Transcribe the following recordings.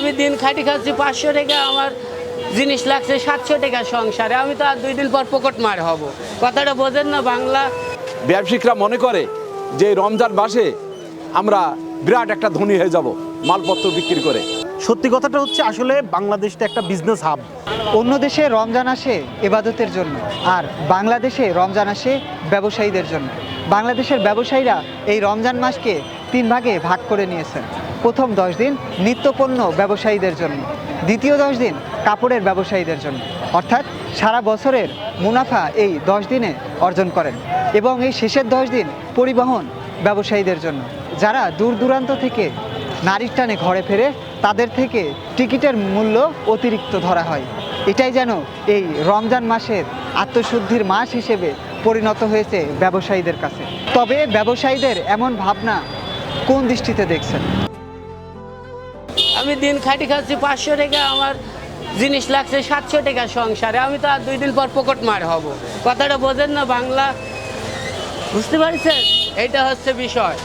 আমি দিন খাটি খাচ্ছি 500 টাকা, আমার জিনিস লাগছে 700 টাকা সংসারে। আমি তো আর 2 দিন পর পকেট মার হব। কথাটা বোঝেন না বাংলা? ব্যবসায়িকরা মনে করে যে রমজান মাসে আমরা বিরাট একটা ধনী হয়ে যাব মালপত্র বিক্রি করে। সত্যি কথাটা হচ্ছে আসলে বাংলাদেশটা একটা বিজনেস হাব। অন্য দেশে রমজান আসে ইবাদতের জন্য, আর বাংলাদেশে রমজান আসে ব্যবসায়ীদের জন্য। বাংলাদেশের ব্যবসায়ীরা এই রমজান মাসকে 3 ভাগে ভাগ করে নিয়েছেন। প্রথম 10 দিন নিত্যপণ্য ব্যবসায়ীদের জন্য, দ্বিতীয় 10 দিন কাপড়ের ব্যবসায়ীদের জন্য। অর্থাৎ সারা বছরের মুনাফা এই 10 দিনে অর্জন করেন। এবং এই শেষের 10 দিন পরিবহন ব্যবসায়ীদের জন্য, যারা দূর দূরান্ত থেকে নারীর টানে ঘরে ফেরে তাদের থেকে টিকিটের মূল্য অতিরিক্ত ধরা হয়। এটাই যেন এই রমজান মাসের আত্মশুদ্ধির মাস হিসেবে পরিণত হয়েছে ব্যবসায়ীদের কাছে। তবে ব্যবসায়ীদের এমন ভাবনা কোন দৃষ্টিতে দেখছেন? আমি দিন খাটি খাচ্ছি 500 টাকা, আমার জিনিস লাগছে 700 টাকা সংসারে। আমি তো আর 2 দিন পর পকেট মার হব। কথাটা বোঝেন না বাংলা? বুঝতে পারছেন? এইটা হচ্ছে বিষয়।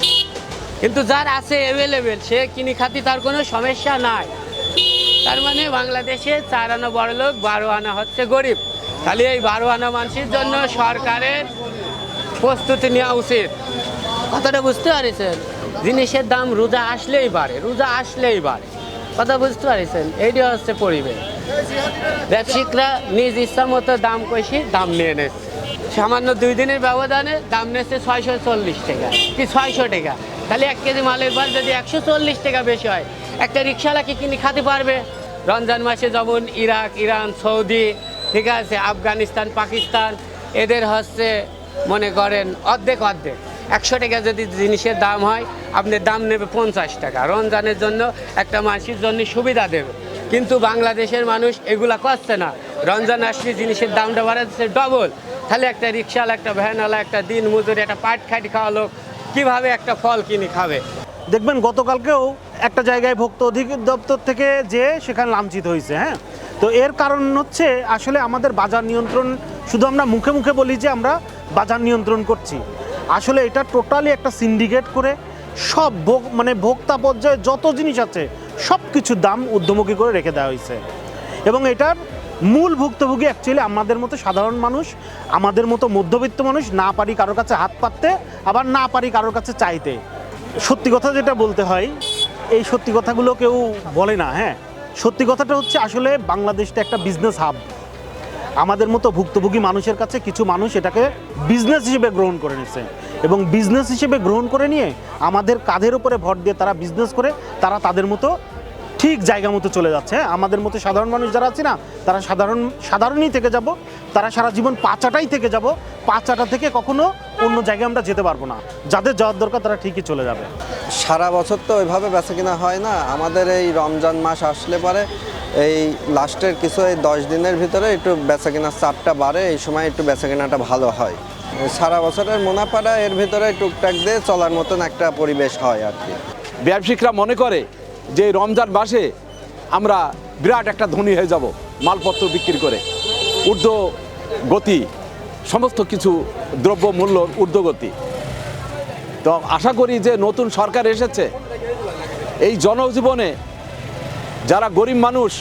কিন্তু যার আছে অ্যাভেলেবেল সে কিনি খাতি, তার কোনো সমস্যা নাই। তার মানে বাংলাদেশে 4 আনা বড় লোক, 12 আনা হচ্ছে গরিব। খালি এই 12 আনা মানুষের জন্য সরকারের প্রস্তুতি নেওয়া উচিত। কথাটা বুঝতে পারছেন? জিনিসের দাম রোজা আসলেই বাড়ে, রোজা আসলেই বাড়ে। কথা বুঝতে পারছেন? এইটা হচ্ছে পরিবেশ। ব্যবসায়িকরা নিজ ইচ্ছা মতো দাম কষি দাম নিয়ে নিচ্ছে। সামান্য 2 দিনের ব্যবধানে দাম নিচ্ছে 640 টাকা কি 600 টাকা। তাহলে 1 কেজি মালের বার যদি 140 টাকা বেশি হয়, একটা রিক্সাওয়ালা কি কিনে খাতে পারবে? রমজান মাসে যেমন ইরাক, ইরান, সৌদি, ঠিক আছে, আফগানিস্তান, পাকিস্তান, এদের হচ্ছে মনে করেন অর্ধেক 100 টাকা যদি জিনিসের দাম হয়, আপনার দাম নেবে 50 টাকা। রমজানের জন্য একটা মানুষের জন্য সুবিধা দেবে। কিন্তু বাংলাদেশের মানুষ এগুলা করছে না। রমজান আসলে জিনিসের দামটা বাড়াচ্ছে ডবল। তাহলে একটা রিক্সাওয়ালা, একটা ভ্যানওয়ালা, একটা দিন মজুরি, একটা পাট খাটি খাওয়া লোক কীভাবে একটা ফল কিনে খাবে? দেখবেন গতকালকেও একটা জায়গায় ভোক্তা অধিকার দপ্তর থেকে যে সেখানে লাঞ্ছিত হয়েছে। হ্যাঁ, তো এর কারণ হচ্ছে আসলে আমাদের বাজার নিয়ন্ত্রণ, শুধু আমরা মুখে মুখে বলি যে আমরা বাজার নিয়ন্ত্রণ করছি, আসলে এটা টোটালি একটা সিন্ডিকেট করে সব ভোক্তা পর্যায়ে যত জিনিস আছে সব কিছুর দাম ঊর্ধ্বমুখী করে রেখে দেওয়া হয়েছে। এবং এটার মূল ভুক্তভোগী অ্যাকচুয়ালি আমাদের মতো সাধারণ মানুষ, আমাদের মতো মধ্যবিত্ত মানুষ। না পারি কারোর কাছে হাত পাততে, আবার না পারি কারোর কাছে চাইতে। সত্যি কথা যেটা বলতে হয়, এই সত্যি কথাগুলো কেউ বলে না। হ্যাঁ, সত্যি কথাটা হচ্ছে আসলে বাংলাদেশটা একটা বিজনেস হাব। আমাদের মতো ভুক্তভোগী মানুষের কাছে কিছু মানুষ এটাকে বিজনেস হিসেবে গ্রহণ করে নিচ্ছে, এবং বিজনেস হিসেবে গ্রহণ করে নিয়ে আমাদের কাঁধের উপরে ভর দিয়ে তারা বিজনেস করে তারা তাদের মতো ঠিক জায়গা মতো চলে যাচ্ছে। আমাদের মতো সাধারণ মানুষ যারা আছি না, তারা সাধারণই থেকে যাব। তারা সারা জীবন পাঁচাটাই থেকে যাব। পাঁচাটা থেকে কখনো অন্য জায়গায় আমরা যেতে পারবো না। যাদের যাওয়ার দরকার তারা ঠিকই চলে যাবে। সারা বছর তো ওইভাবে বেচাকেনা হয় না। আমাদের এই রমজান মাস আসলে পরে এই লাস্টের কিছু এই 10 দিনের ভিতরে একটু বেচাকেনার চাপটা বাড়ে। এই সময় একটু বেচাকেনাটা ভালো হয়। সারা বছরের মুনাফাটা এর ভিতরে টুকটাক দিয়ে চলার মতন একটা পরিবেশ হয় আর কি। ব্যবসায়িকরা মনে করে যে রমজান মাসে আমরা বিরাট একটা ধনী হয়ে যাব মালপত্র বিক্রি করে। ঊর্ধ্বগতি, সমস্ত কিছু দ্রব্য মূল্যর ঊর্ধ্বগতি। তো আশা করি যে নতুন সরকার এসেছে, এই জনজীবনে যারা গরিব মানুষ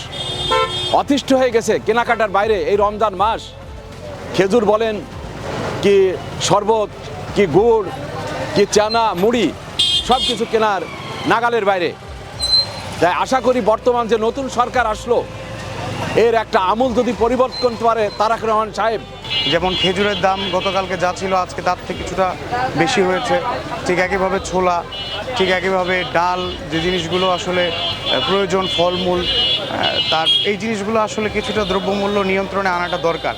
অতিষ্ঠ হয়ে গেছে কেনাকাটার বাইরে, এই রমজান মাস খেজুর বলেন কি শরবত, কি গুড়, কি চানা, মুড়ি, সব কিছু কেনার নাগালের বাইরে। তাই আশা করি বর্তমান যে নতুন সরকার আসলো, এর একটা আমূল যদি পরিবর্তন করতে পারে তারেক রহমান সাহেব। যেমন খেজুরের দাম গতকালকে যা ছিল আজকে তার থেকে কিছুটা বেশি হয়েছে। ঠিক একইভাবে ছোলা, ঠিক একইভাবে ডাল, যে জিনিসগুলো আসলে প্রয়োজন, ফলমূল, তার এই জিনিসগুলো আসলে কিছুটা দ্রব্যমূল্য নিয়ন্ত্রণে আনাটা দরকার।